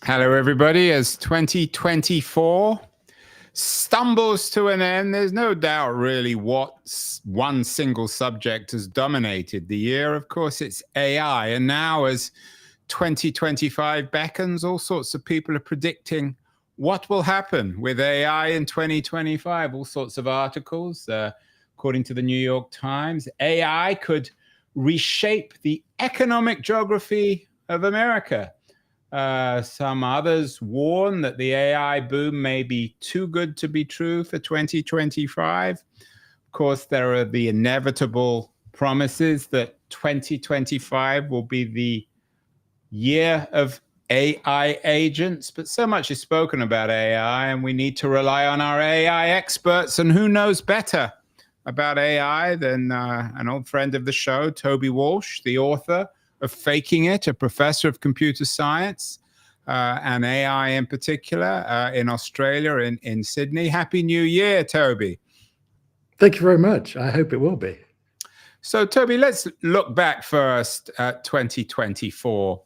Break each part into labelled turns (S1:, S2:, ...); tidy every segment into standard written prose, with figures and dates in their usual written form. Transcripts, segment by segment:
S1: Hello, everybody. As 2024 stumbles to an end, there's no doubt really what one single subject has dominated the year. Of course, it's AI. And now, as 2025 beckons, all sorts of people are predicting what will happen with AI in 2025. All sorts of articles. According to the New York Times, AI could reshape the economic geography of America. Some others warn that the AI boom may be too good to be true for 2025. Of course, there are the inevitable promises that 2025 will be the year of AI agents, but so much is spoken about AI, and we need to rely on our AI experts. And who knows better about AI than an old friend of the show, Toby Walsh, the author of Faking It, a professor of computer science and AI in particular in Australia, in Sydney. Happy New Year, Toby.
S2: Thank you very much. I hope it will be.
S1: So, Toby, let's look back first at 2024.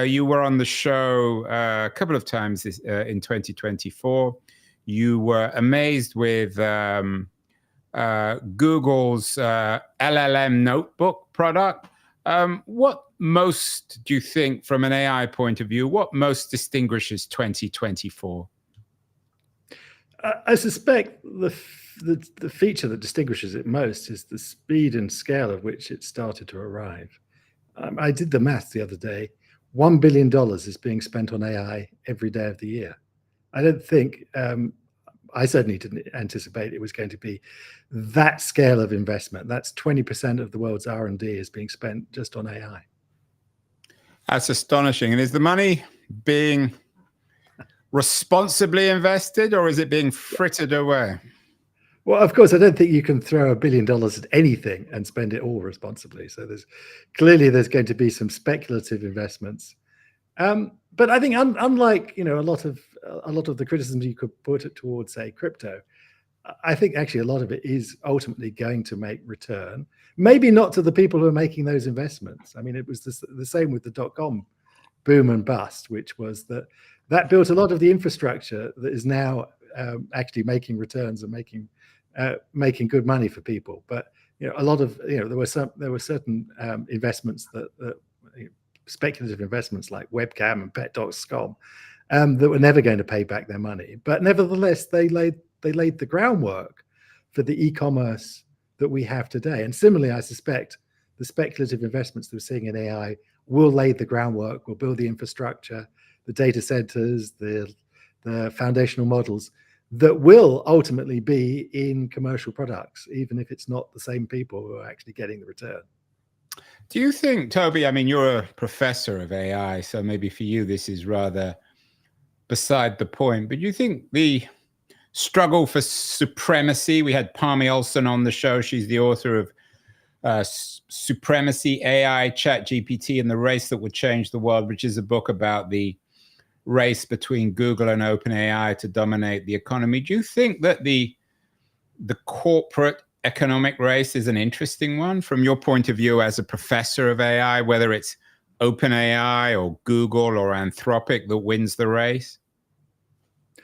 S1: You were on the show a couple of times in 2024. You were amazed with Google's LLM notebook product. What most do you think, from an AI point of view, what most distinguishes 2024?
S2: I suspect the feature that distinguishes it most is the speed and scale of which it started to arrive. I did the math the other day. $1 billion is being spent on AI every day of the year. I don't think, I certainly didn't anticipate it was going to be that scale of investment. That's 20% of the world's R&D is being spent just on AI.
S1: That's astonishing. And is the money being responsibly invested, or is it being frittered away?
S2: Well, of course, I don't think you can throw $1 billion at anything and spend it all responsibly. So there's going to be some speculative investments. But I think unlike a lot of the criticisms you could put it towards, say, crypto, I think actually a lot of it is ultimately going to make return. Maybe not to the people who are making those investments. I mean, it was the same with the dot-com boom and bust, which was that built a lot of the infrastructure that is now actually making returns and making good money for people. But a lot of there were certain investments that speculative investments like webcam and pet.com that were never going to pay back their money. But nevertheless, they laid the groundwork for the e-commerce that we have today. And similarly, I suspect the speculative investments that we're seeing in AI will lay the groundwork, will build the infrastructure, the data centers, the foundational models that will ultimately be in commercial products, even if it's not the same people who are actually getting the return.
S1: Do you think, Toby, I mean, you're a professor of AI, so maybe for you this is rather beside the point, but do you think the struggle for supremacy, we had Palmy Olson on the show, she's the author of Supremacy, AI, ChatGPT, and the Race That Would Change the World, which is a book about the race between Google and OpenAI to dominate the economy. Do you think that the corporate economic race is an interesting one from your point of view as a professor of AI, whether it's OpenAI or Google or Anthropic that wins the race?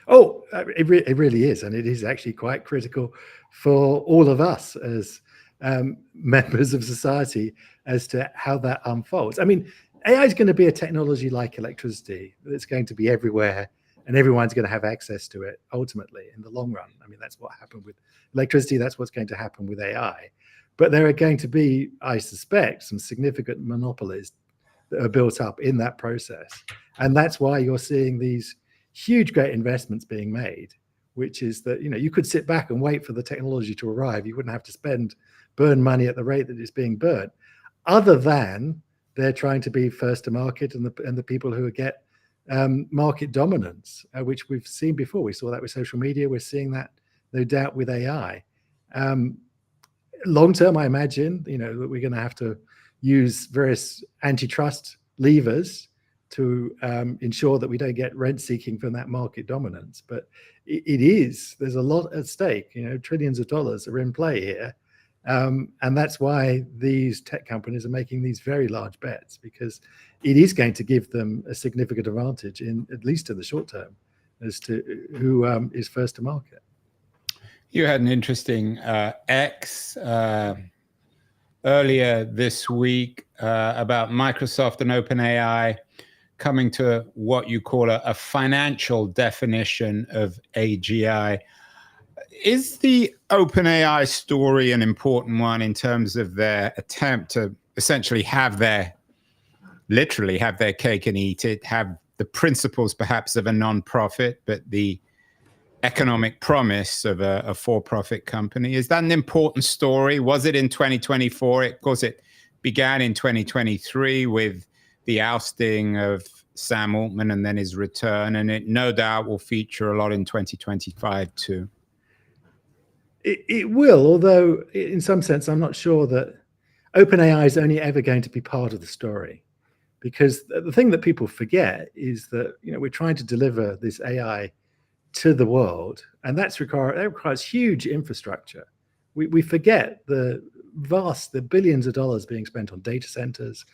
S2: Oh, it really is. And it is actually quite critical for all of us as members of society as to how that unfolds. I mean, AI is going to be a technology like electricity. It's going to be everywhere and everyone's going to have access to it ultimately in the long run. I mean, that's what happened with electricity. That's what's going to happen with AI. But there are going to be, I suspect, some significant monopolies that are built up in that process. And that's why you're seeing these huge, great investments being made, which is that, you could sit back and wait for the technology to arrive. You wouldn't have to burn money at the rate that it's being burnt, other than they're trying to be first to market and the people who get market dominance, which we've seen before. We saw that with social media. We're seeing that, no doubt, with AI. Long term, I imagine, that we're going to have to use various antitrust levers to ensure that we don't get rent seeking from that market dominance. But there's a lot at stake. Trillions of dollars are in play here. And that's why these tech companies are making these very large bets, because it is going to give them a significant advantage, in at least in the short term, as to who is first to market.
S1: You had an interesting X earlier this week about Microsoft and OpenAI coming to what you call a financial definition of AGI. Is the OpenAI story an important one in terms of their attempt to essentially literally have their cake and eat it, have the principles perhaps of a non-profit, but the economic promise of a for-profit company? Is that an important story? Was it in 2024? Of course, it began in 2023 with the ousting of Sam Altman and then his return, and it no doubt will feature a lot in 2025 too.
S2: It will, although in some sense, I'm not sure that OpenAI is only ever going to be part of the story, because the thing that people forget is that we're trying to deliver this AI to the world, and that requires huge infrastructure. We forget the billions of dollars being spent on data centers,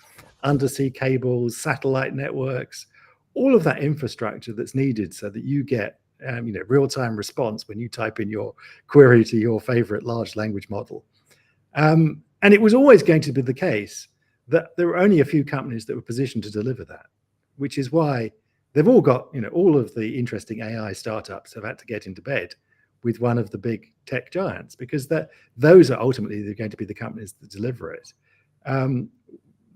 S2: undersea cables, satellite networks, all of that infrastructure that's needed so that you get real-time response when you type in your query to your favorite large language model. And it was always going to be the case that there were only a few companies that were positioned to deliver that, which is why they've all got, all of the interesting AI startups have had to get into bed with one of the big tech giants, because those are ultimately going to be the companies that deliver it.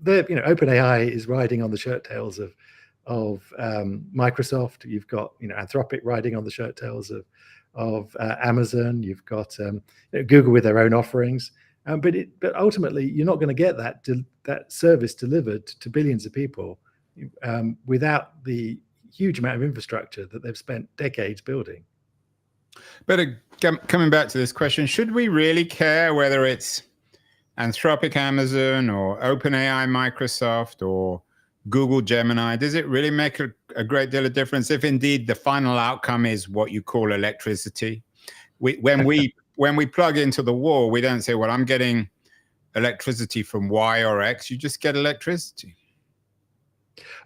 S2: OpenAI is riding on the shirt tails of Microsoft. You've got Anthropic riding on the shirt tails of Amazon. You've got Google with their own offerings. But ultimately, you're not going to get that service delivered to billions of people without the huge amount of infrastructure that they've spent decades building.
S1: But coming back to this question, should we really care whether it's Anthropic, Amazon, or OpenAI, Microsoft, or Google Gemini? Does it really make a great deal of difference if indeed the final outcome is what you call electricity? When we plug into the wall, we don't say, well, I'm getting electricity from Y or X. You just get electricity.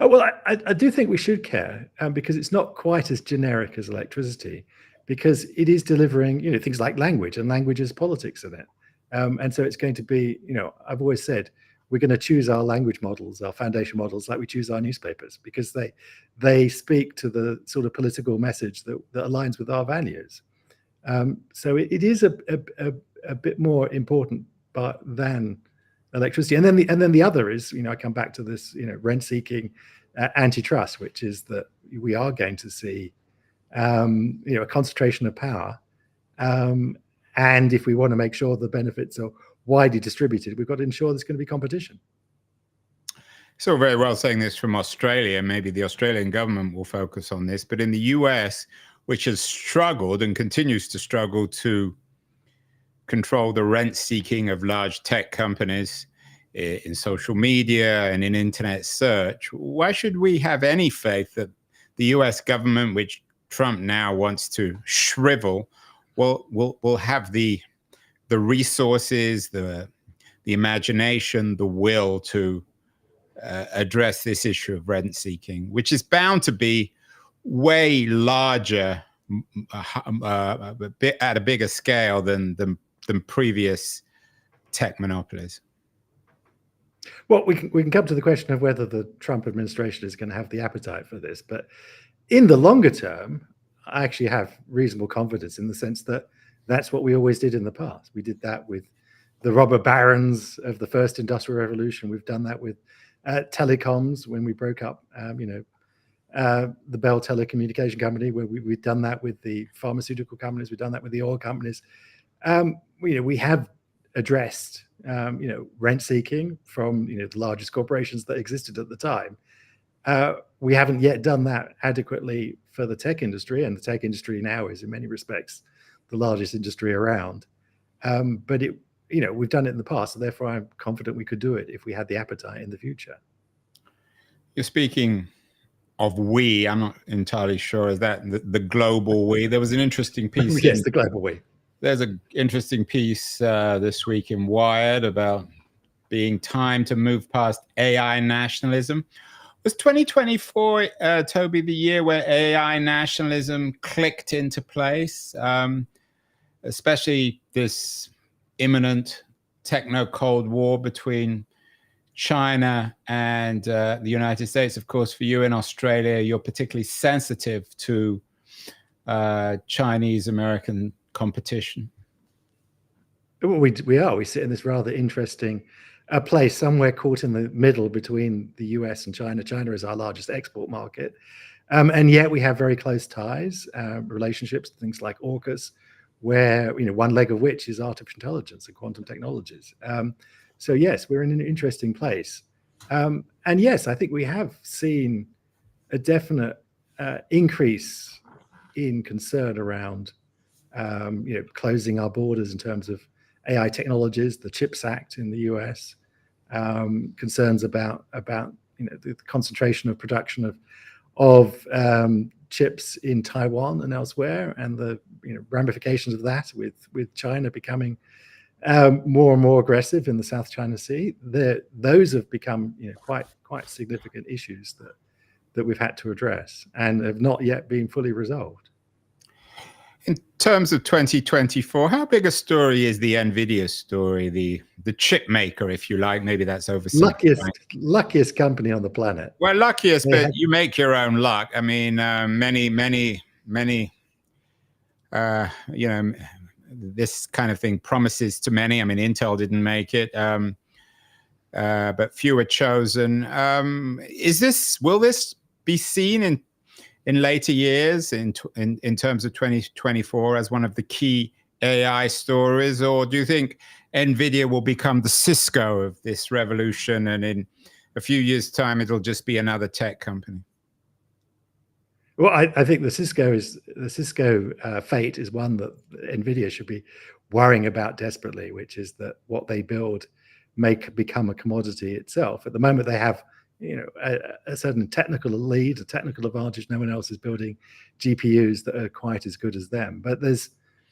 S2: Oh, well, I do think we should care, because it's not quite as generic as electricity, because it is delivering things like language, and language has politics in it. And so it's going to be, I've always said, we're going to choose our language models, our foundation models, like we choose our newspapers, because they speak to the sort of political message that aligns with our values. So it is a bit more important than electricity. And then the other is, I come back to this, rent-seeking antitrust, which is that we are going to see, a concentration of power. And if we want to make sure the benefits are widely distributed, we've got to ensure there's going to be competition.
S1: So very well saying this from Australia. Maybe the Australian government will focus on this, but in the US, which has struggled and continues to struggle to control the rent-seeking of large tech companies in social media and in internet search, why should we have any faith that the US government, which Trump now wants to shrivel, will have the resources, the imagination, the will to address this issue of rent-seeking, which is bound to be way larger, at a bigger scale than previous tech monopolies?
S2: Well, we can come to the question of whether the Trump administration is going to have the appetite for this, but in the longer term, I actually have reasonable confidence, in the sense that that's what we always did in the past. We did that with the robber barons of the first industrial revolution. We've done that with telecoms when we broke up, the Bell Telecommunication Company, where we've done that with the pharmaceutical companies. We've done that with the oil companies. We have addressed, rent seeking from, the largest corporations that existed at the time. We haven't yet done that adequately for the tech industry, and the tech industry now is in many respects the largest industry around. But we've done it in the past, so therefore I'm confident we could do it if we had the appetite in the future.
S1: You're speaking of we. I'm not entirely sure. Is that the global we? There was an interesting piece.
S2: Yes, the global we.
S1: There's an interesting piece this week in Wired about being time to move past AI nationalism. Was 2024, Toby, the year where AI nationalism clicked into place, especially this imminent techno-Cold War between China and the United States? Of course, for you in Australia, you're particularly sensitive to Chinese-American competition.
S2: Well, we sit in this rather interesting place somewhere caught in the middle between the US and China. China is our largest export market, and yet we have very close ties, relationships, things like AUKUS, where one leg of which is artificial intelligence and quantum technologies. So yes, we're in an interesting place, and yes, I think we have seen a definite increase in concern around closing our borders in terms of AI technologies, the CHIPS Act in the US, concerns about the concentration of production of chips in Taiwan and elsewhere, and the ramifications of that with China becoming more and more aggressive in the South China Sea. Those have become quite significant issues that we've had to address and have not yet been fully resolved.
S1: In terms of 2024, how big a story is the NVIDIA story, the chip maker, if you like? Maybe that's oversimplified.
S2: Luckiest company on the planet.
S1: Well, luckiest, but you make your own luck. I mean, many, this kind of thing promises to many. I mean, Intel didn't make it, but few were chosen. Will this be seen in later years in terms of 2024 as one of the key AI stories, or do you think NVIDIA will become the Cisco of this revolution, and in a few years' time it'll just be another tech company?
S2: Well, I think the Cisco fate is one that NVIDIA should be worrying about desperately, which is that what they build may become a commodity itself. At the moment, they have a certain technical lead, a technical advantage. No one else is building GPUs that are quite as good as them. But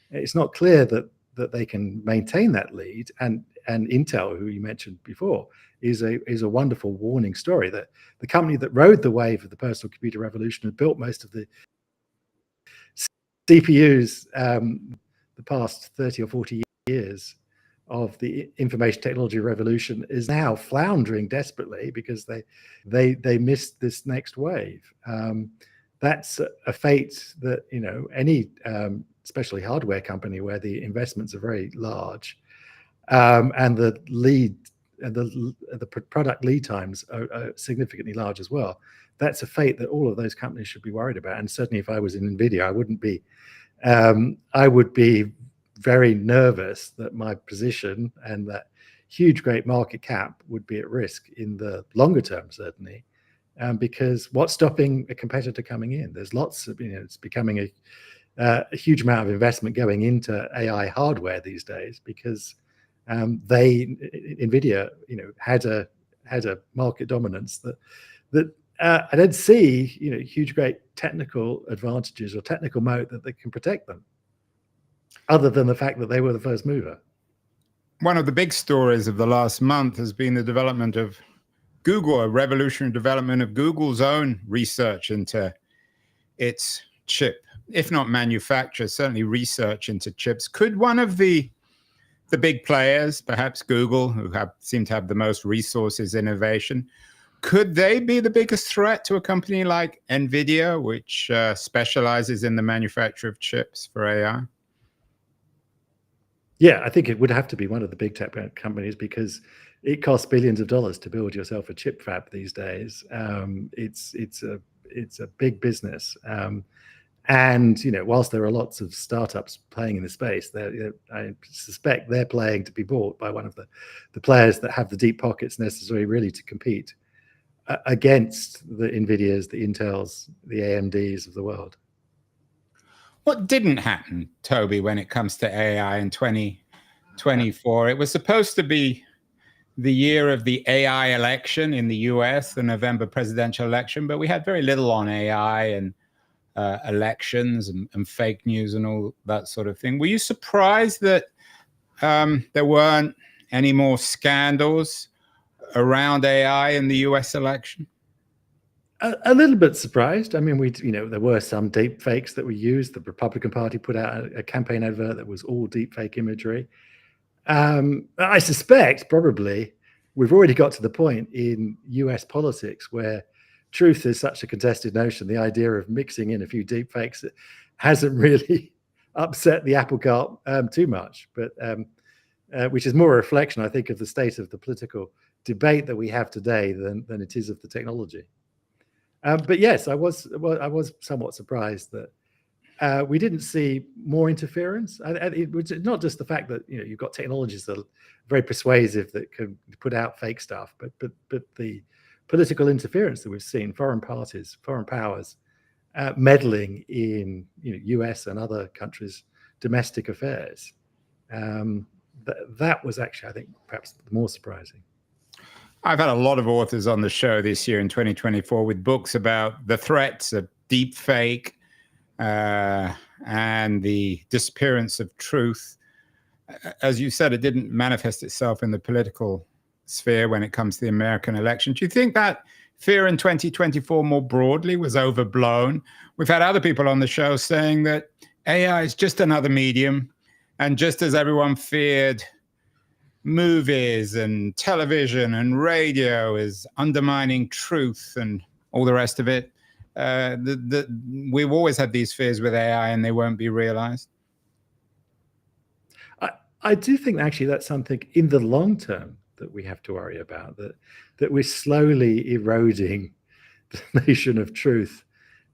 S2: it's not clear that they can maintain that lead. And Intel, who you mentioned before, is a wonderful warning story, that the company that rode the wave of the personal computer revolution and built most of the CPUs the past 30 or 40 years of the information technology revolution is now floundering desperately because they missed this next wave. That's a fate that any especially hardware company where the investments are very large and the product lead times are significantly large as well. That's a fate that all of those companies should be worried about. And certainly, if I was in NVIDIA, I wouldn't be. I would be very nervous that my position and that huge, great market cap would be at risk in the longer term, certainly, because what's stopping a competitor coming in? There's lots of, it's becoming a huge amount of investment going into AI hardware these days because NVIDIA, had a market dominance that I don't see, huge, great technical advantages or technical moat that they can protect them, other than the fact that they were the first mover.
S1: One of the big stories of the last month has been the development of Google, a revolutionary development of Google's own research into its chip, if not manufacture, certainly research into chips. Could one of the big players, perhaps Google, who seem to have the most resources, innovation, could they be the biggest threat to a company like NVIDIA, which specializes in the manufacture of chips for AI?
S2: Yeah, I think it would have to be one of the big tech companies because it costs billions of dollars to build yourself a chip fab these days. It's a big business, and whilst there are lots of startups playing in the space, I suspect they're playing to be bought by one of the players that have the deep pockets necessary really to compete against the NVIDIAs, the Intels, the AMDs of the world.
S1: What didn't happen, Toby, when it comes to AI in 2024? It was supposed to be the year of the AI election in the US, the November presidential election, but we had very little on AI, and elections and fake news and all that sort of thing. Were you surprised that there weren't any more scandals around AI in the US election?
S2: A little bit surprised. I mean, there were some deep fakes that were used. The Republican Party put out a campaign advert that was all deep fake imagery. I suspect probably we've already got to the point in US politics where truth is such a contested notion. The idea of mixing in a few deep fakes hasn't really upset the apple cart too much, but which is more a reflection, I think, of the state of the political debate that we have today than it is of the technology. But yes, I was somewhat surprised that we didn't see more interference. It was not just the fact that you've got technologies that are very persuasive that can put out fake stuff, but the political interference that we've seen, foreign parties, foreign powers meddling in US and other countries' domestic affairs. That was actually, I think, perhaps more surprising.
S1: I've had a lot of authors on the show this year in 2024 with books about the threats of deep fake and the disappearance of truth. As you said, it didn't manifest itself in the political sphere when it comes to the American election. Do you think that fear in 2024 more broadly was overblown? We've had other people on the show saying that AI is just another medium, and just as everyone feared movies and television and radio is undermining truth and all the rest of it, we've always had these fears with AI and they won't be realized.
S2: I do think actually that's something in the long term that we have to worry about, that we're slowly eroding the notion of truth,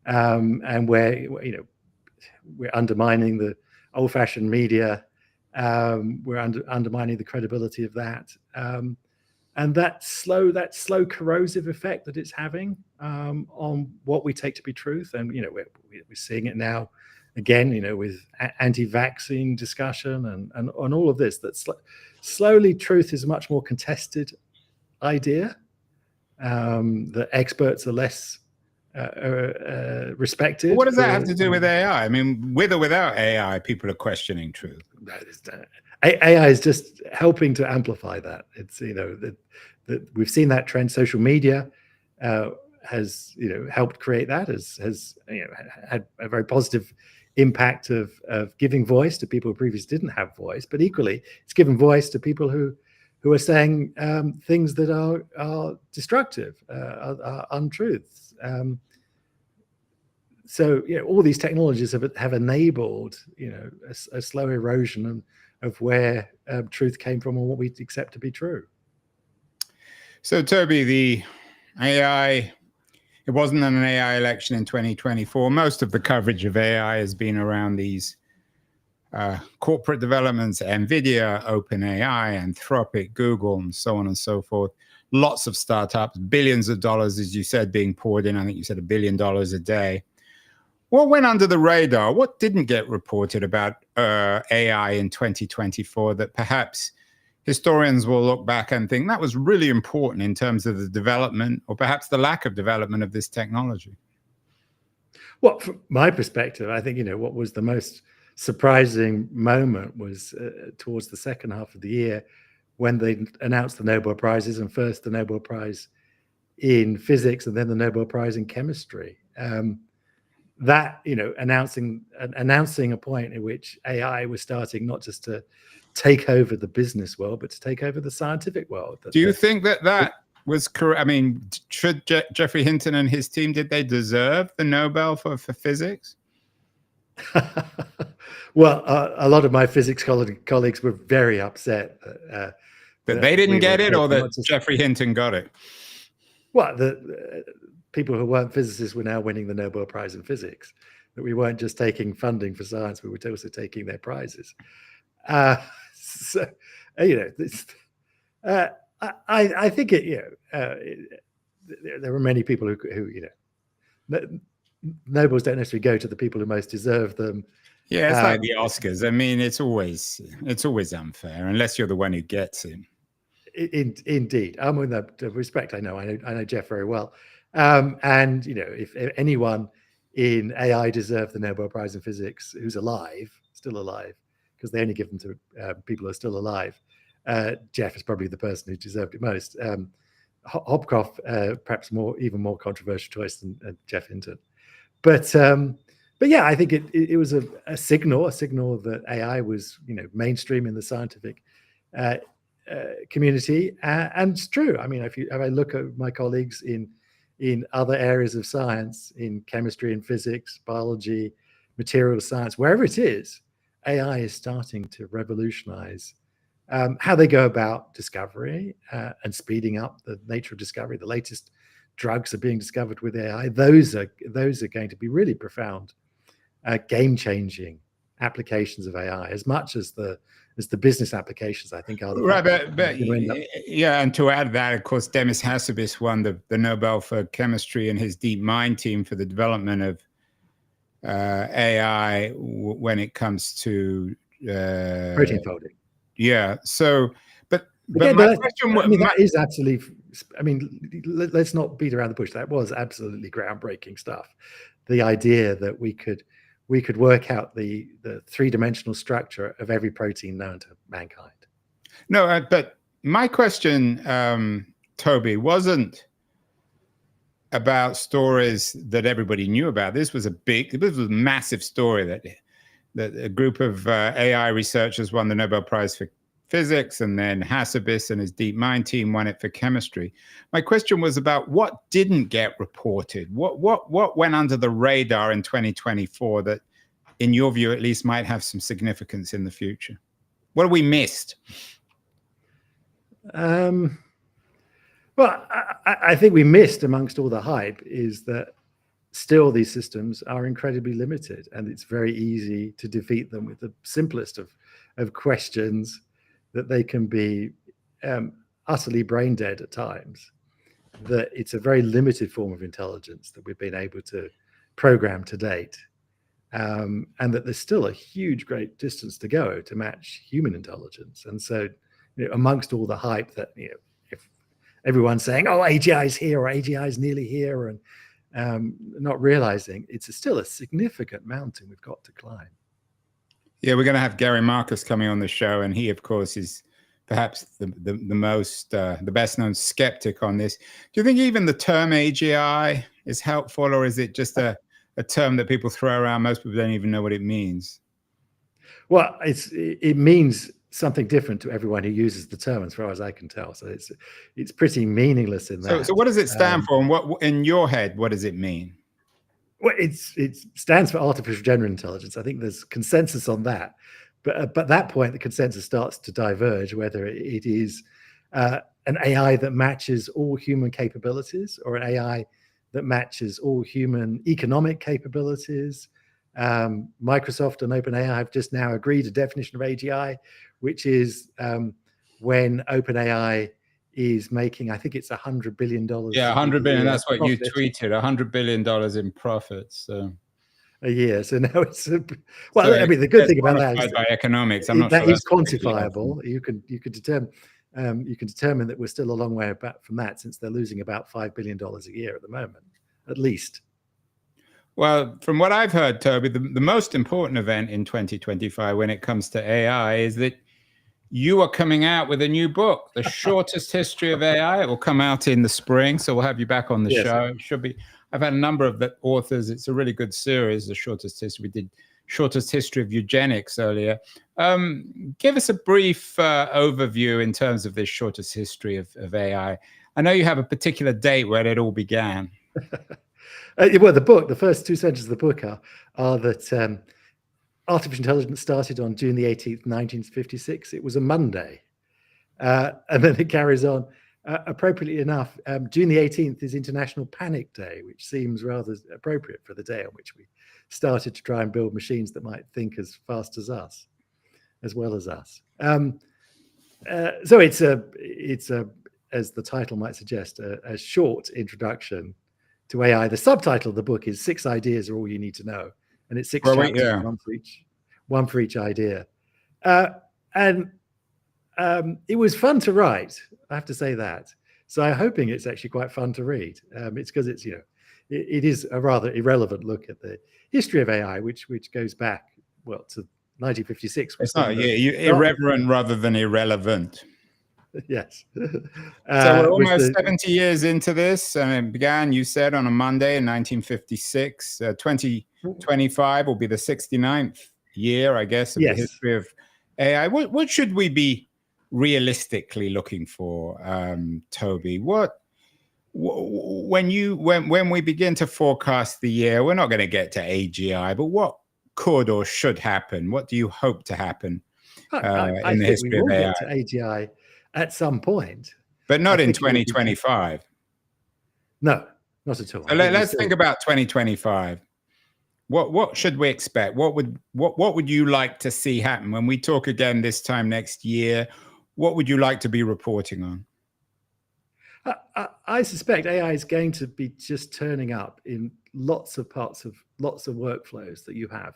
S2: and where we're undermining the old-fashioned media. We're undermining the credibility of that, and that slow corrosive effect that it's having on what we take to be truth. And we're seeing it now again, with anti-vaccine discussion and all of this. That slowly truth is a much more contested idea. The experts are less respected.
S1: What does that have to do with AI? I mean, with or without AI, people are questioning truth.
S2: AI is just helping to amplify that. It's that we've seen that trend. Social media has helped create that. Has had a very positive impact of giving voice to people who previously didn't have voice. But equally, it's given voice to people who are saying things that are destructive, are untruths. So all these technologies have enabled a slow erosion of where truth came from and what we accept to be true.
S1: So Toby, the AI, it wasn't an AI election in 2024. Most of the coverage of AI has been around these corporate developments: NVIDIA, OpenAI, Anthropic, Google, and so on and so forth. Lots of startups, billions of dollars, as you said, being poured in. I think you said $1 billion a day. What went under the radar? What didn't get reported about AI in 2024 that perhaps historians will look back and think that was really important in terms of the development, or perhaps the lack of development, of this technology?
S2: Well, from my perspective, I think what was the most surprising moment was towards the second half of the year, when they announced the Nobel Prizes, and first the Nobel Prize in physics and then the Nobel Prize in chemistry. That announcing a point in which AI was starting not just to take over the business world, but to take over the scientific world.
S1: Do you think that was correct? I mean, should Geoffrey Hinton and his team, did they deserve the Nobel for physics?
S2: Well, a lot of my physics colleagues were very upset
S1: that they didn't get it, or that Geoffrey Hinton got it.
S2: Well, the people who weren't physicists were now winning the Nobel Prize in physics. That we weren't just taking funding for science, we were also taking their prizes. So, I think there were many people who Nobels don't necessarily go to the people who most deserve them.
S1: Yeah, it's like the Oscars. I mean, it's always unfair unless you're the one who gets it.
S2: Indeed, with that respect, I know Jeff very well, and if anyone in AI deserved the Nobel Prize in Physics, who's alive, still alive, because they only give them to people who are still alive. Jeff is probably the person who deserved it most. Hopcroft, perhaps even more controversial choice than Jeff Hinton. But yeah, I think it was a signal that AI was mainstream in the scientific community, and it's true. I mean, if I look at my colleagues in other areas of science, in chemistry and physics, biology, materials science, wherever it is, AI is starting to revolutionize how they go about discovery and speeding up the nature of discovery. The latest drugs are being discovered with AI. Those are going to be really profound, game-changing applications of AI, as much as the business applications, I think, are the
S1: right. But yeah, and to add that, of course, Demis Hassabis won the Nobel for chemistry and his DeepMind team for the development of AI when it comes to
S2: protein folding.
S1: Yeah. So, but
S2: again,
S1: my question,
S2: that is absolutely. I mean, let's not beat around the bush. That was absolutely groundbreaking stuff. The idea that we could work out the three-dimensional structure of every protein known to mankind.
S1: No, but my question, Toby, wasn't about stories that everybody knew about. This was a massive story that a group of AI researchers won the Nobel Prize for physics, and then Hassabis and his DeepMind team won it for chemistry. My question was about what didn't get reported. What went under the radar in 2024 that, in your view, at least, might have some significance in the future? What have we missed?
S2: Well, I think we missed, amongst all the hype, is that still these systems are incredibly limited, and it's very easy to defeat them with the simplest of questions, that they can be utterly brain dead at times, that it's a very limited form of intelligence that we've been able to program to date, and that there's still a huge, great distance to go to match human intelligence. And so, amongst all the hype that, if everyone's saying, oh, AGI is here, or AGI is nearly here, and not realizing it's still a significant mountain we've got to climb.
S1: Yeah, we're going to have Gary Marcus coming on the show, and he, of course, is perhaps the best known skeptic on this. Do you think even the term AGI is helpful, or is it just a term that people throw around? Most people don't even know what it means.
S2: Well, it means something different to everyone who uses the term, as far as I can tell. So it's pretty meaningless in that.
S1: So what does it stand for, and what, in your head, what does it mean?
S2: Well, it stands for artificial general intelligence. I think there's consensus on that, but at that point, the consensus starts to diverge whether it is an AI that matches all human capabilities, or an AI that matches all human economic capabilities. Microsoft and OpenAI have just now agreed a definition of AGI, which is when OpenAI is making, I think it's $100 billion.
S1: Yeah, $100 billion. That's what you tweeted. $100 billion in profits. So
S2: a year. So now it's well. I mean, the good thing about that is
S1: by economics. I'm not sure
S2: that is quantifiable. You can determine that we're still a long way from that, since they're losing about $5 billion a year at the moment, at least.
S1: Well, from what I've heard, Toby, the most important event in 2025 when it comes to AI is that you are coming out with a new book, The Shortest History of AI. It will come out in the spring, so we'll have you back on the show. It should be. I've had a number of the authors. It's a really good series, The Shortest History. We did Shortest History of Eugenics earlier. Give us a brief overview in terms of this shortest history of AI. I know you have a particular date where it all began.
S2: Well, the first two sentences of the book are that artificial intelligence started on June the 18th, 1956. It was a Monday. And then it carries on. Appropriately enough, June the 18th is International Panic Day, which seems rather appropriate for the day on which we started to try and build machines that might think as fast as us, as well as us. So it's as the title might suggest, a short introduction to AI. The subtitle of the book is 6 Ideas Are All You Need to Know. And it's 6 chapters, one for each idea. And it was fun to write, I have to say that. So I'm hoping it's actually quite fun to read. It's because it's it is a rather irrelevant look at the history of AI, which goes back, well, to 1956.
S1: It's not irreverent rather than irrelevant.
S2: Yes.
S1: So we're almost 70 years into this, and it began, you said, on a Monday in 1956. 2025 will be the 69th year, I guess, of the history of AI. What should we be realistically looking for, Toby? When we begin to forecast the year, we're not going to get to AGI, but what could or should happen? What do you hope to happen in the history of AI?
S2: Get to AGI at some point,
S1: but not in 2025.
S2: No, not at all.
S1: So let's think about 2025. What should we expect? What would you like to see happen when we talk again this time next year? What would you like to be reporting on?
S2: I suspect AI is going to be just turning up in lots of parts of lots of workflows that you have.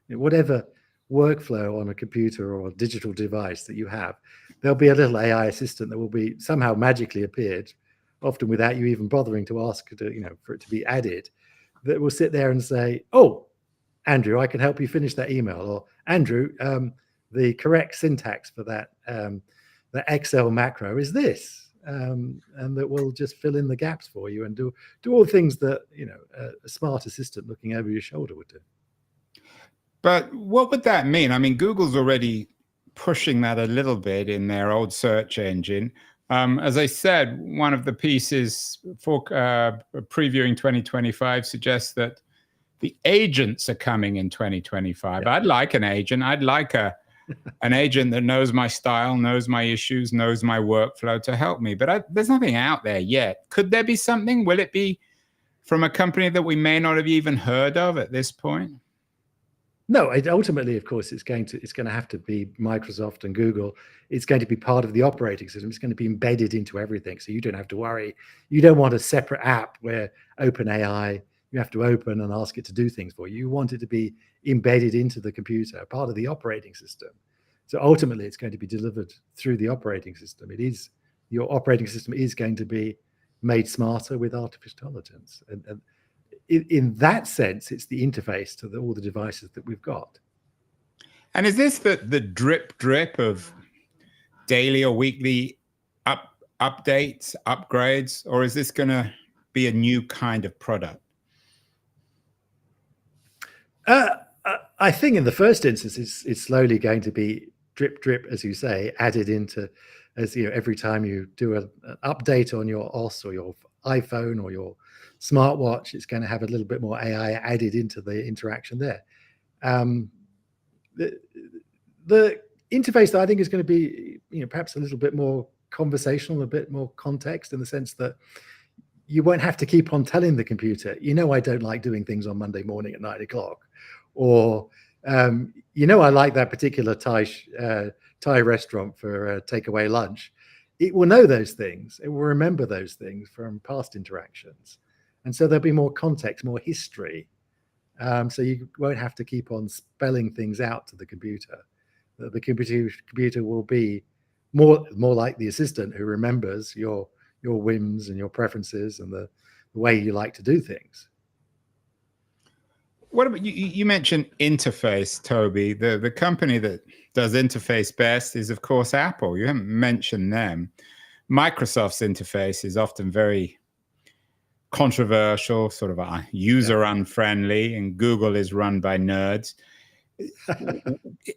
S2: Whatever workflow on a computer or a digital device that you have, there'll be a little AI assistant that will be somehow magically appeared, often without you even bothering to ask for it to be added, that will sit there and say, "Oh, Andrew, I can help you finish that email," or "Andrew, the correct syntax for that the Excel macro is this." And that will just fill in the gaps for you and do all the things that a smart assistant looking over your shoulder would do.
S1: But what would that mean? I mean, Google's already pushing that a little bit in their old search engine. As I said, one of the pieces for previewing 2025 suggests that the agents are coming in 2025. Yeah. I'd like an agent. I'd like an agent that knows my style, knows my issues, knows my workflow to help me. But there's nothing out there yet. Could there be something? Will it be from a company that we may not have even heard of at this point?
S2: No, ultimately, of course, it's going to have to be Microsoft and Google. It's going to be part of the operating system. It's going to be embedded into everything. So you don't have to worry. You don't want a separate app where OpenAI, you have to open and ask it to do things for you. You want it to be embedded into the computer, part of the operating system. So ultimately, it's going to be delivered through the operating system. Your operating system is going to be made smarter with artificial intelligence. And in that sense, it's the interface to all the devices that we've got.
S1: And is this the drip of daily or weekly updates, upgrades, or is this going to be a new kind of product?
S2: I think in the first instance, it's slowly going to be drip, as you say, added into, every time you do an update on your OS or your iPhone or your smartwatch, it's going to have a little bit more AI added into the interaction there. The interface that I think is going to be, perhaps a little bit more conversational, a bit more context, in the sense that you won't have to keep on telling the computer, I don't like doing things on Monday morning at 9 o'clock, or I like that particular Thai restaurant for takeaway lunch. It will know those things. It will remember those things from past interactions. And so there'll be more context, more history. So you won't have to keep on spelling things out to the computer. The computer will be more like the assistant who remembers your whims and your preferences and the way you like to do things.
S1: What about you mentioned interface, Toby. The company that does interface best is, of course, Apple. You haven't mentioned them. Microsoft's interface is often very controversial, sort of user unfriendly, and Google is run by nerds.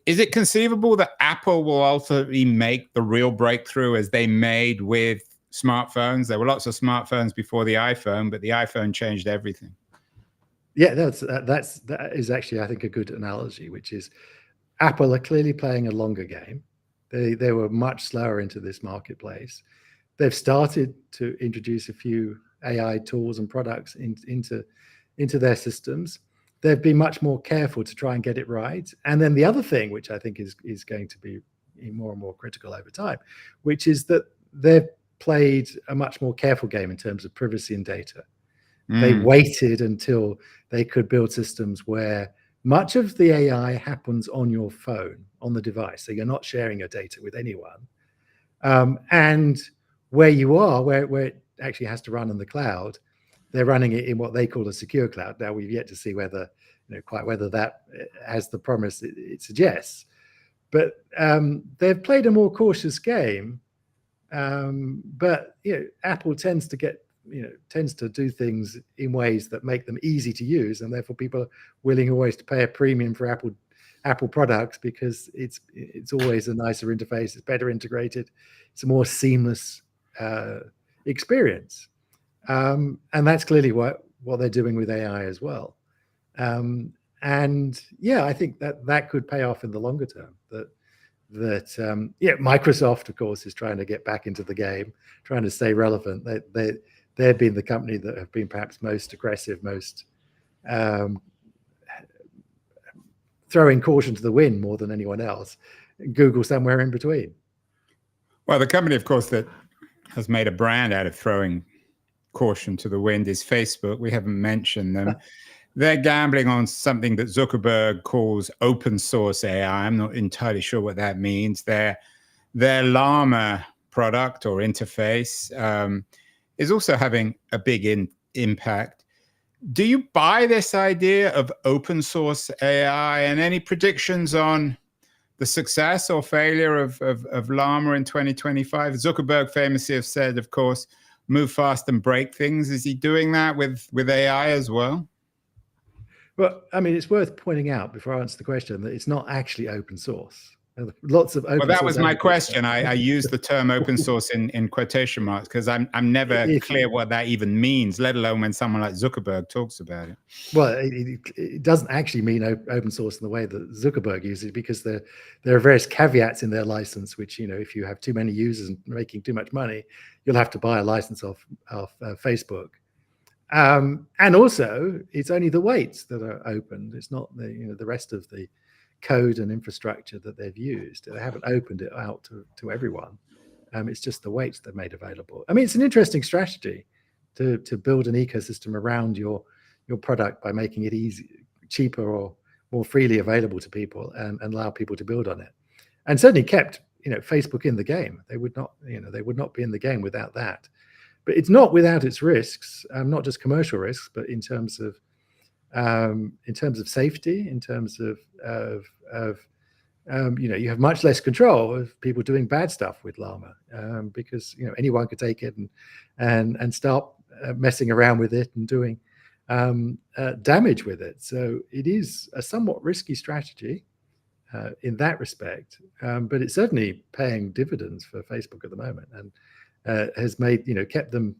S1: Is it conceivable that Apple will ultimately make the real breakthrough as they made with smartphones? There were lots of smartphones before the iPhone, but the iPhone changed everything.
S2: Yeah, that is actually, I think, a good analogy, which is Apple are clearly playing a longer game. They were much slower into this marketplace. They've started to introduce a few AI tools and products into their systems. They've been much more careful to try and get it right. And then the other thing, which I think is going to be more and more critical over time, which is that they've played a much more careful game in terms of privacy and data. They waited until they could build systems where much of the AI happens on your phone, on the device. So you're not sharing your data with anyone. And where you are, where it actually has to run in the cloud, they're running it in what they call a secure cloud. Now, we've yet to see whether, quite whether that has the promise it suggests. But they've played a more cautious game. But Apple tends to do things in ways that make them easy to use, and therefore people are willing always to pay a premium for Apple products, because it's always a nicer interface, it's better integrated, it's a more seamless experience, and that's clearly what they're doing with AI as well. And I think that could pay off in the longer term. Microsoft, of course, is trying to get back into the game, trying to stay relevant. They've been the company that have been perhaps most aggressive, most throwing caution to the wind more than anyone else. Google somewhere in between.
S1: Well, the company, of course, that has made a brand out of throwing caution to the wind is Facebook. We haven't mentioned them. They're gambling on something that Zuckerberg calls open source AI. I'm not entirely sure what that means. Their Llama product or interface is also having a big impact. Do you buy this idea of open source AI, and any predictions on the success or failure of Llama in 2025? Zuckerberg famously has said, of course, move fast and break things. Is he doing that with AI as well?
S2: Well, I mean, it's worth pointing out, before I answer the question, that it's not actually open source. Lots of open source.
S1: Well, that was my question. I used the term open source in quotation marks, because I'm never clear what that even means, let alone when someone like Zuckerberg talks about it.
S2: Well, it doesn't actually mean open source in the way that Zuckerberg uses it, because there are various caveats in their license, which, if you have too many users and making too much money, you'll have to buy a license off Facebook. And also, it's only the weights that are open. It's not the rest of the code and infrastructure that they've used. They haven't opened it out to everyone. It's just the weights they've made available. I mean, it's an interesting strategy to build an ecosystem around your product by making it cheaper or more freely available to people, and allow people to build on it. And certainly kept Facebook in the game. They would not be in the game without that. But it's not without its risks, not just commercial risks, but in terms of safety, in terms of you have much less control of people doing bad stuff with Llama, because anyone could take it and start messing around with it and doing damage with it. So it is a somewhat risky strategy in that respect, but it's certainly paying dividends for Facebook at the moment, and has kept them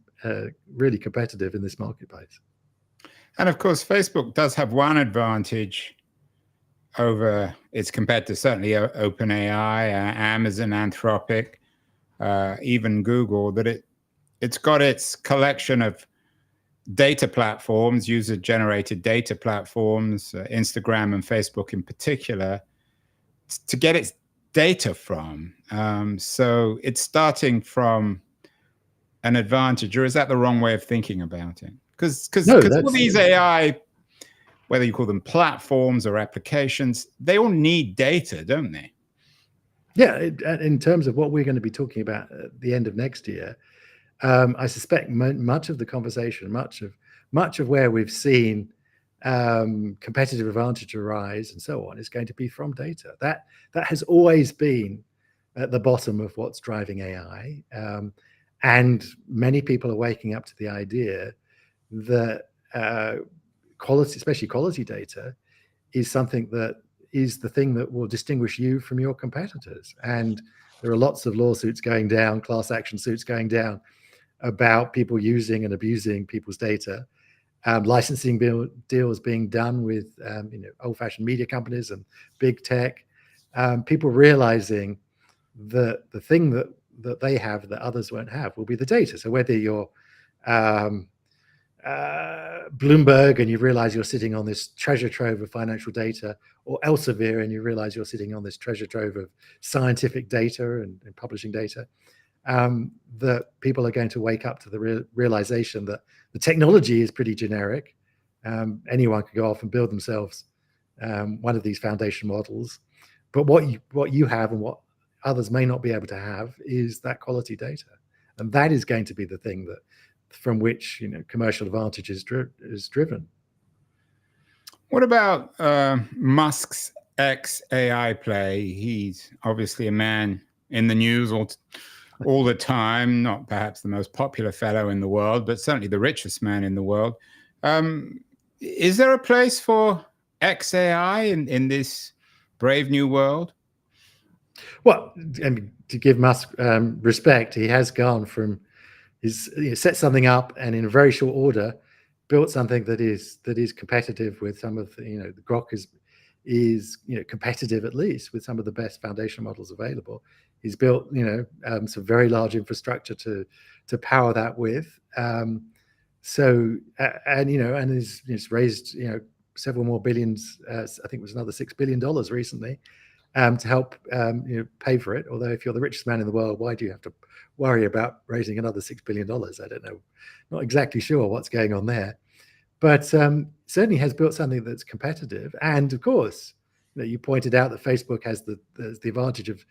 S2: really competitive in this marketplace.
S1: And of course, Facebook does have one advantage over its competitors, certainly OpenAI, Amazon, Anthropic, even Google, that it's got its collection of data platforms, user-generated data platforms, Instagram and Facebook in particular, to get its data from. So it's starting from an advantage, or is that the wrong way of thinking about it? Because all these AI, whether you call them platforms or applications, they all need data, don't they?
S2: Yeah, in terms of what we're going to be talking about at the end of next year, I suspect much of the conversation, much of where we've seen competitive advantage arise and so on, is going to be from data. That has always been at the bottom of what's driving AI, and many people are waking up to the idea that quality, especially quality data, is something that is the thing that will distinguish you from your competitors. And there are lots of lawsuits going down, class action suits going down, about people using and abusing people's data, licensing deals being done with old-fashioned media companies and big tech, people realizing that the thing that they have that others won't have will be the data. So whether you're Bloomberg and you realize you're sitting on this treasure trove of financial data, or Elsevier and you realize you're sitting on this treasure trove of scientific data and publishing data, that people are going to wake up to the realization that the technology is pretty generic. Anyone can go off and build themselves one of these foundation models, but what you have and what others may not be able to have is that quality data, and that is going to be the thing from which commercial advantage is driven.
S1: What about Musk's AI play? He's obviously a man in the news all the time, not perhaps the most popular fellow in the world, but certainly the richest man in the world. Is there a place for XAI in this brave new world?
S2: Well, I mean, to give Musk respect, he has gone from set something up and in a very short order built something that is competitive with some of the Grok is competitive at least with some of the best foundation models available. He's built some very large infrastructure to power that with. So and he's raised several more billions. I think it was another $6 billion recently to help pay for it. Although if you're the richest man in the world, why do you have to worry about raising another $6 billion? I don't know. Not exactly sure what's going on there, but certainly has built something that's competitive. And of course, you pointed out that Facebook has the advantage of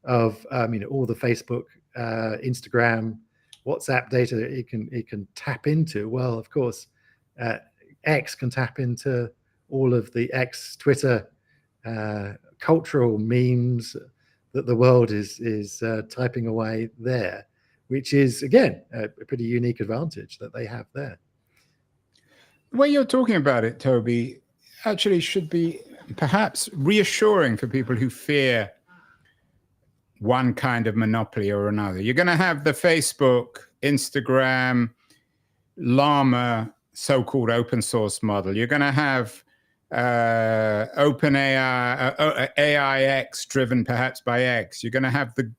S2: all the Facebook, Instagram, WhatsApp data it can tap into. Well, of course, X can tap into all of the Twitter cultural memes that the world is typing away there, which is again a pretty unique advantage that they have there.
S1: The way you're talking about it, Toby, actually should be perhaps reassuring for people who fear one kind of monopoly or another. You're going to have the Facebook, Instagram, Llama, so-called open source model. You're going to have OpenAI, AIX driven perhaps by X. You're going to have the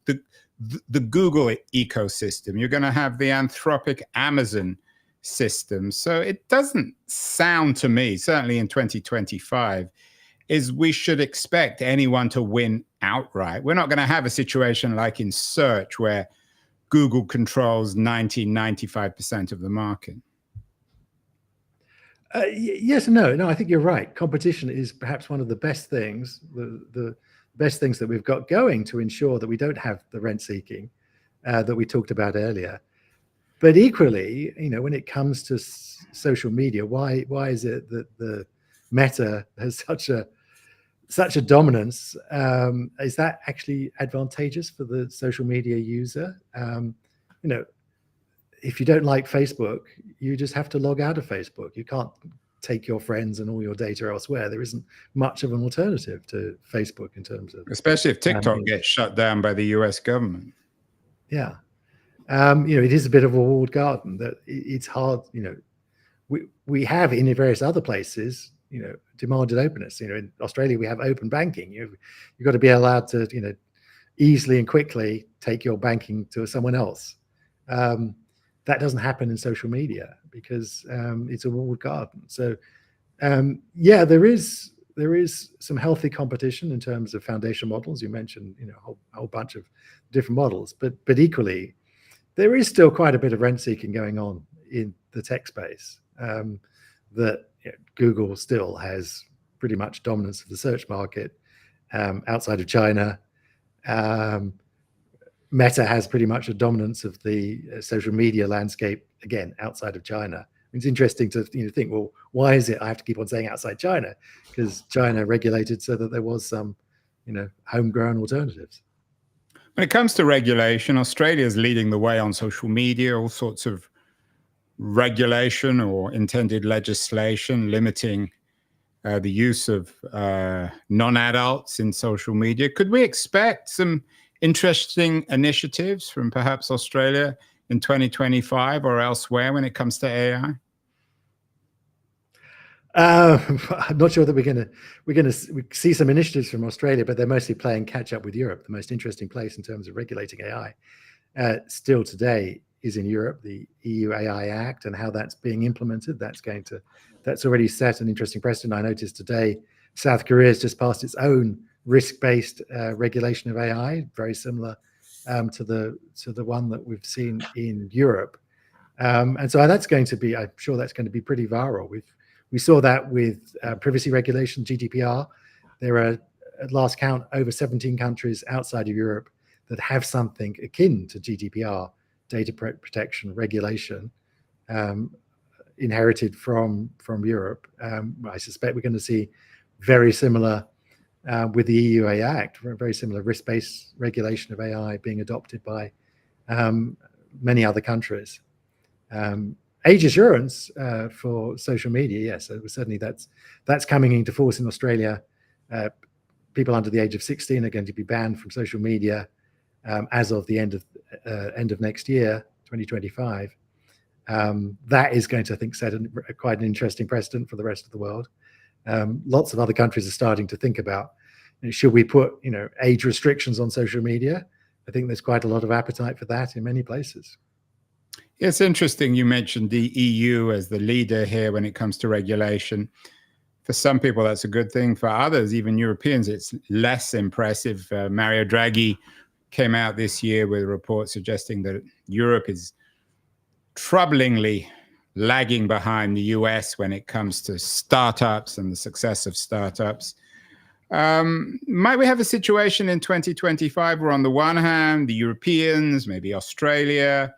S1: Google ecosystem. You're going to have the Anthropic Amazon system. So it doesn't sound to me, certainly in 2025, is we should expect anyone to win outright. We're not going to have a situation like in search where Google controls 95% of the market.
S2: Yes and no. No, I think you're right. Competition is perhaps one of the best things, the best things that we've got going to ensure that we don't have the rent seeking that we talked about earlier. But equally, when it comes to social media, why is it that the Meta has such a dominance? Is that actually advantageous for the social media user? If you don't like Facebook, you just have to log out of Facebook. You can't take your friends and all your data elsewhere. There isn't much of an alternative to Facebook in terms of...
S1: Especially if TikTok gets shut down by the US government.
S2: Yeah. It is a bit of a walled garden that it's hard, we have in various other places, demanded openness. In Australia, we have open banking. You've got to be allowed to, easily and quickly take your banking to someone else. That doesn't happen in social media because it's a walled garden. So, yeah, there is some healthy competition in terms of foundation models. You mentioned, a whole bunch of different models, but equally, there is still quite a bit of rent seeking going on in the tech space. That Google still has pretty much dominance of the search market outside of China. Meta has pretty much a dominance of the social media landscape, again, outside of China. It's interesting to think, well, why is it I have to keep on saying outside China? Because China regulated so that there was some, homegrown alternatives.
S1: When it comes to regulation, Australia is leading the way on social media, all sorts of regulation or intended legislation limiting the use of non-adults in social media. Could we expect some interesting initiatives from perhaps Australia in 2025 or elsewhere when it comes to AI?
S2: I'm not sure that we're gonna see some initiatives from Australia, but they're mostly playing catch up with Europe. The most interesting place in terms of regulating AI still today is in Europe, the EU AI Act, and how that's being implemented. That's already set an interesting precedent. I noticed today South Korea has just passed its own risk-based regulation of AI, very similar to the one that we've seen in Europe. And so that's going to be, I'm sure that's going to be pretty viral. We saw that with privacy regulation, GDPR. There are, at last count, over 17 countries outside of Europe that have something akin to GDPR, data protection regulation. inherited from Europe. I suspect we're going to see very similar with the EU AI Act, very similar risk-based regulation of AI being adopted by many other countries. Age assurance for social media, yes, certainly that's coming into force in Australia. People under the age of 16 are going to be banned from social media as of the end of next year, 2025. That is going to, I think, set quite an interesting precedent for the rest of the world. Lots of other countries are starting to think about, should we put, age restrictions on social media? I think there's quite a lot of appetite for that in many places.
S1: It's interesting you mentioned the EU as the leader here when it comes to regulation. For some people, that's a good thing. For others, even Europeans, it's less impressive. Mario Draghi came out this year with a report suggesting that Europe is troublingly lagging behind the US when it comes to startups and the success of startups. Might we have a situation in 2025 where on the one hand, the Europeans, maybe Australia,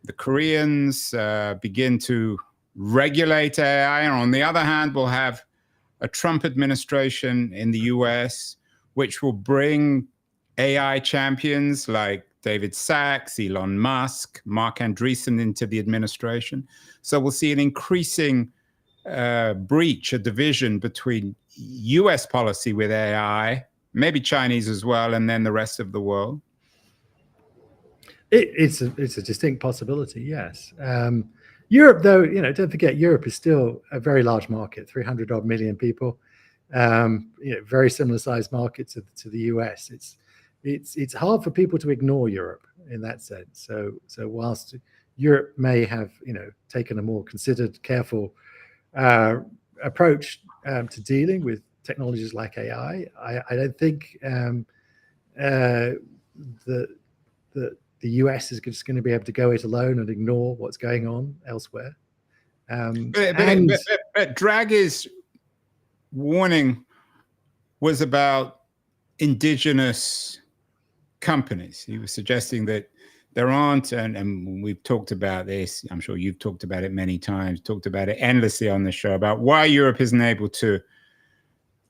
S1: the Koreans begin to regulate AI, and on the other hand, we'll have a Trump administration in the US, which will bring AI champions like David Sachs, Elon Musk, Mark Andreessen into the administration. So we'll see an increasing breach, a division between US policy with AI, maybe Chinese as well, and then the rest of the world.
S2: It's a distinct possibility, yes. Europe, though, don't forget, Europe is still a very large market, 300 odd million people. Very similar sized market to the US. It's hard for people to ignore Europe in that sense. So whilst Europe may have taken a more considered, careful approach to dealing with technologies like AI, I don't think the US is just going to be able to go it alone and ignore what's going on elsewhere.
S1: But Draghi's warning was about indigenous companies. He was suggesting that there aren't, and we've talked about this, I'm sure you've talked about it many times, talked about it endlessly on the show, about why Europe isn't able to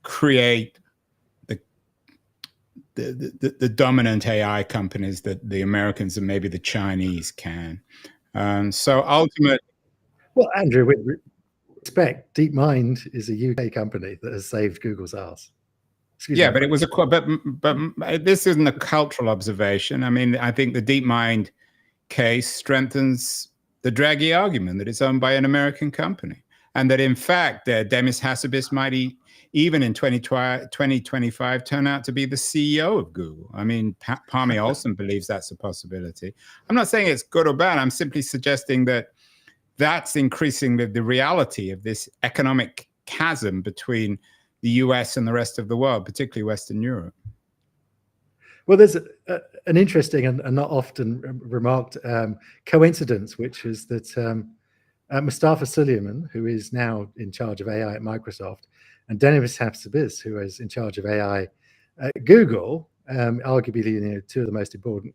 S1: create the dominant AI companies that the Americans and maybe the Chinese can. So ultimately...
S2: Well, Andrew, with respect, DeepMind is a UK company that has saved Google's ass.
S1: But it was but this isn't a cultural observation. I mean, I think the DeepMind case strengthens the Draghi argument that it's owned by an American company, and that in fact, Demis Hassabis might even in 2025 turn out to be the CEO of Google. I mean, Palmy Olson believes that's a possibility. I'm not saying it's good or bad. I'm simply suggesting that that's increasing the reality of this economic chasm between the US and the rest of the world, particularly Western Europe.
S2: Well, there's an interesting and not often remarked coincidence, which is that Mustafa Suleyman, who is now in charge of AI at Microsoft, and Demis Hassabis, who is in charge of AI at Google, arguably two of the most important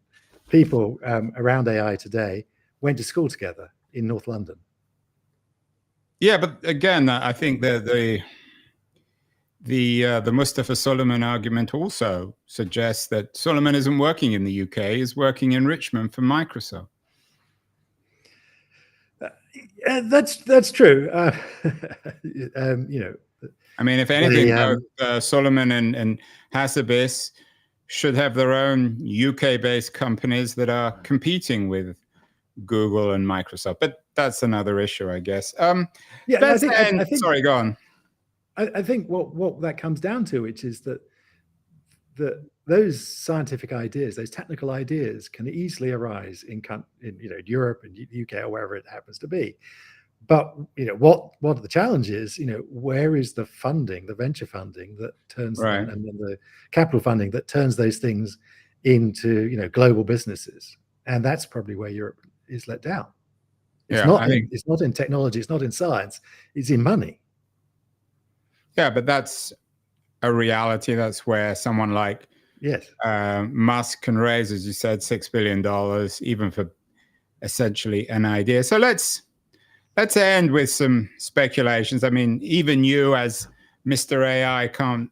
S2: people around AI today, went to school together in North London.
S1: Yeah, but again, I think the Mustafa Suleyman argument also suggests that Suleyman isn't working in the UK; he's working in Richmond for Microsoft.
S2: That's true.
S1: I mean, if anything, both Suleyman and Hassabis should have their own UK-based companies that are competing with Google and Microsoft. But that's another issue, I guess. I think, sorry, go on.
S2: I think what that comes down to, which is that those scientific ideas, those technical ideas, can easily arise in Europe and UK or wherever it happens to be. But what the challenge is, where is the funding, the venture funding that turns them, and then the capital funding that turns those things into global businesses, and that's probably where Europe is let down. It's not in technology, it's not in science, it's in money.
S1: Yeah, but that's a reality. That's where someone like Musk can raise, as you said, $6 billion, even for essentially an idea. So let's Let's end with some speculations. I mean, even you as Mr. AI can't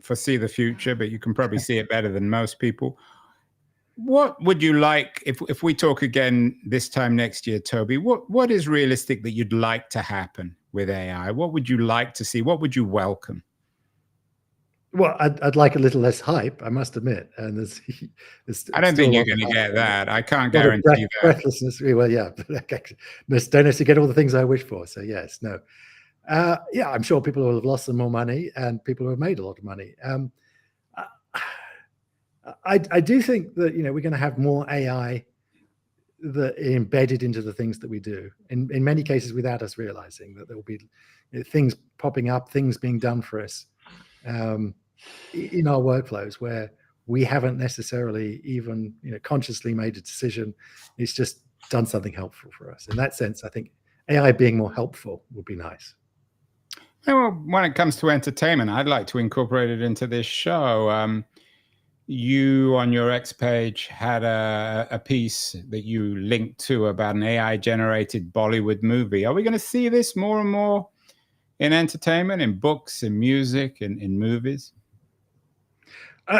S1: foresee the future, but you can probably see it better than most people. What would you like, if we talk again this time next year, Toby, what is realistic that you'd like to happen with AI? What would you like to see? What would you welcome?
S2: Well, I'd like a little less hype, I must admit. And there's
S1: I don't
S2: still
S1: think
S2: a
S1: you're
S2: lot
S1: going to
S2: of
S1: get that. I can't
S2: lot of
S1: guarantee that.
S2: breathlessness. Well, yeah, but don't necessarily get all the things I wish for. So yes, no. Yeah, I'm sure people will have lost some more money, and people who have made a lot of money. I do think that we're going to have more AI that embedded into the things that we do. In many cases, without us realizing that there will be things popping up, things being done for us in our workflows where we haven't necessarily even consciously made a decision. It's just done something helpful for us. In that sense, I think AI being more helpful would be nice.
S1: Well, when it comes to entertainment, I'd like to incorporate it into this show. You, on your X page, had a piece that you linked to about an AI-generated Bollywood movie. Are we going to see this more and more in entertainment, in books, in music, in movies?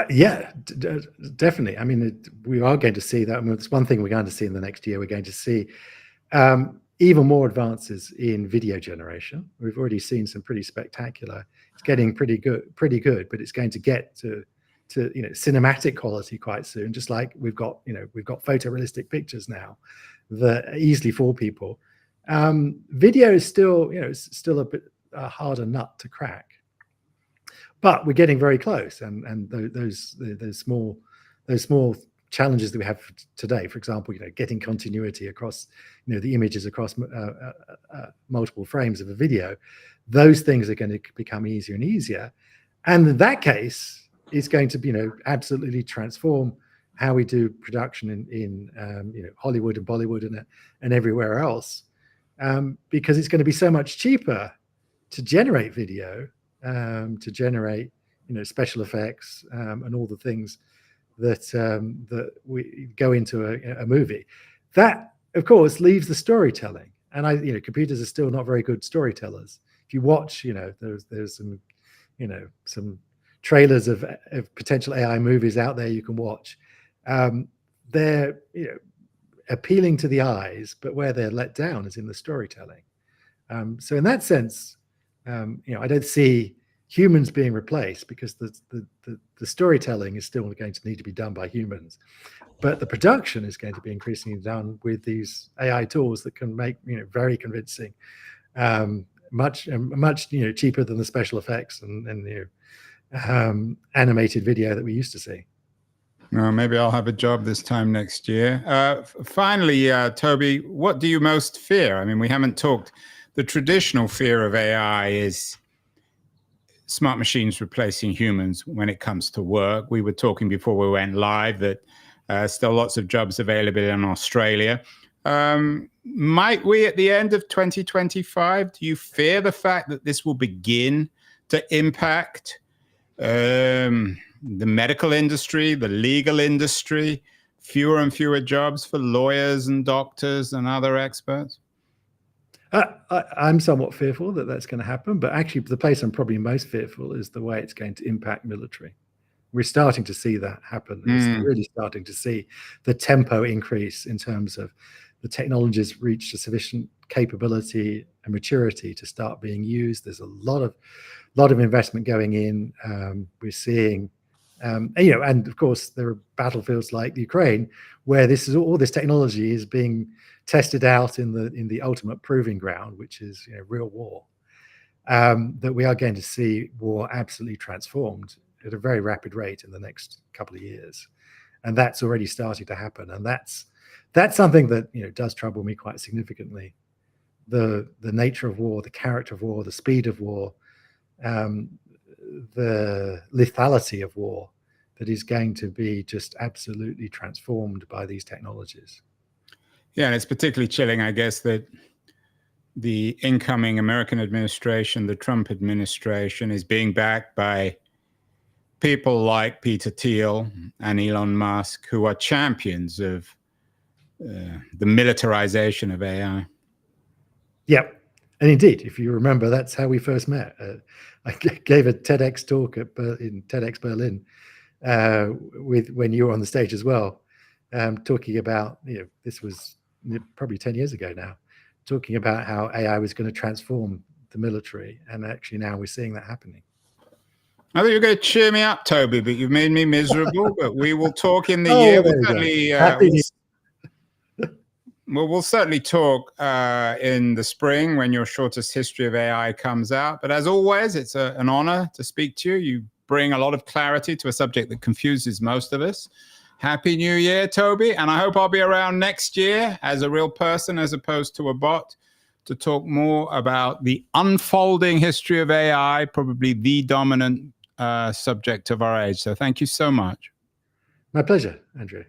S2: Yeah, definitely. I mean, we are going to see that. I mean, it's one thing we're going to see in the next year. We're going to see even more advances in video generation. We've already seen some pretty spectacular. It's getting pretty good, but it's going to get to cinematic quality quite soon. Just like we've got photorealistic pictures now that easily fool people. Video is still still a bit harder nut to crack. But we're getting very close, and those small challenges that we have today, for example, getting continuity across the images across multiple frames of a video, those things are going to become easier and easier, and in that case, it's going to absolutely transform how we do production in Hollywood and Bollywood and everywhere else, because it's going to be so much cheaper to generate video. To generate, special effects and all the things that we go into a movie. That, of course, leaves the storytelling. And computers are still not very good storytellers. If you watch, there's some trailers of potential AI movies out there you can watch. They're appealing to the eyes, but where they're let down is in the storytelling. So in that sense, I don't see humans being replaced, because the storytelling is still going to need to be done by humans, but the production is going to be increasingly done with these AI tools that can make very convincing, much cheaper than the special effects and animated video that we used to see.
S1: Well, maybe I'll have a job this time next year. Finally, Toby, what do you most fear? I mean, we haven't talked. The traditional fear of AI is smart machines replacing humans when it comes to work. We were talking before we went live that still lots of jobs available in Australia. Might we, at the end of 2025, do you fear the fact that this will begin to impact the medical industry, the legal industry, fewer and fewer jobs for lawyers and doctors and other experts?
S2: I'm somewhat fearful that that's going to happen, but actually the place I'm probably most fearful is the way it's going to impact military. We're starting to see that happen. It's really starting to see the tempo increase in terms of the technologies reach a sufficient capability and maturity to start being used. There's a lot of investment going in. We're seeing, and of course there are battlefields like Ukraine where all this technology is being tested out in the ultimate proving ground, which is real war. That we are going to see war absolutely transformed at a very rapid rate in the next couple of years, and that's already starting to happen. And that's something that does trouble me quite significantly. The nature of war, the character of war, the speed of war, the lethality of war, that is going to be just absolutely transformed by these technologies.
S1: Yeah, and it's particularly chilling, I guess, that the incoming American administration, the Trump administration, is being backed by people like Peter Thiel and Elon Musk, who are champions of the militarization of AI.
S2: Yeah. And indeed, if you remember, that's how we first met. I gave a TEDx talk in TEDx Berlin when you were on the stage as well, talking about, this was probably 10 years ago now, talking about how AI was going to transform the military. And actually now we're seeing that happening.
S1: I thought you were going to cheer me up, Toby, but you've made me miserable. But we will talk in the
S2: Oh,
S1: year.
S2: there
S1: We'll
S2: we
S1: certainly,
S2: go.
S1: we'll certainly talk in the spring when your shortest history of AI comes out. But as always, it's an honor to speak to you. You bring a lot of clarity to a subject that confuses most of us. Happy New Year, Toby. And I hope I'll be around next year as a real person as opposed to a bot to talk more about the unfolding history of AI, probably the dominant subject of our age. So thank you so much.
S2: My pleasure, Andrew.